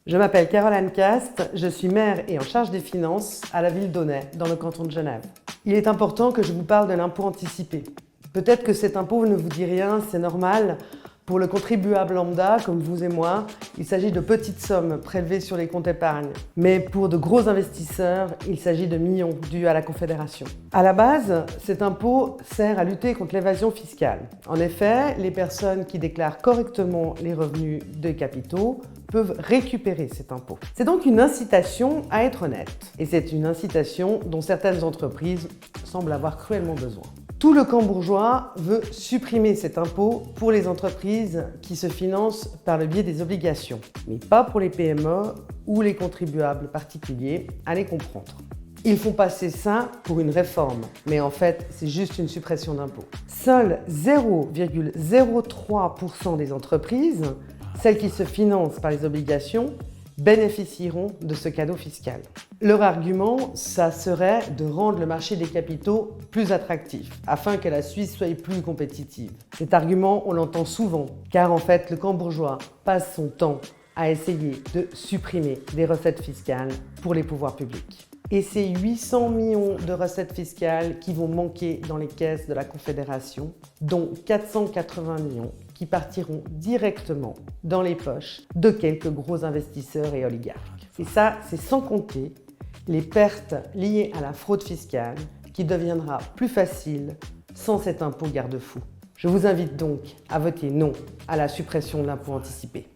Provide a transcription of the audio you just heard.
Je m'appelle Caroline Cast, je suis maire et en charge des finances à la ville d'Aunay, dans le canton de Genève. Il est important que je vous parle de l'impôt anticipé. Peut-être que cet impôt ne vous dit rien, c'est normal. Pour le contribuable lambda, comme vous et moi, il s'agit de petites sommes prélevées sur les comptes épargne. Mais pour de gros investisseurs, il s'agit de millions dus à la Confédération. À la base, cet impôt sert à lutter contre l'évasion fiscale. En effet, les personnes qui déclarent correctement les revenus de capitaux peuvent récupérer cet impôt. C'est donc une incitation à être honnête. Et c'est une incitation dont certaines entreprises semblent avoir cruellement besoin. Tout le camp bourgeois veut supprimer cet impôt pour les entreprises qui se financent par le biais des obligations, mais pas pour les PME ou les contribuables particuliers, allez comprendre. Ils font passer ça pour une réforme, mais en fait, c'est juste une suppression d'impôt. Seuls 0,03% des entreprises, celles qui se financent par les obligations, bénéficieront de ce cadeau fiscal. Leur argument, ça serait de rendre le marché des capitaux plus attractif, afin que la Suisse soit plus compétitive. Cet argument, on l'entend souvent, car en fait, le camp bourgeois passe son temps à essayer de supprimer des recettes fiscales pour les pouvoirs publics. Et c'est 800 millions de recettes fiscales qui vont manquer dans les caisses de la Confédération, dont 480 millions qui partiront directement dans les poches de quelques gros investisseurs et oligarques. Et ça, c'est sans compter les pertes liées à la fraude fiscale qui deviendra plus facile sans cet impôt garde-fou. Je vous invite donc à voter non à la suppression de l'impôt anticipé.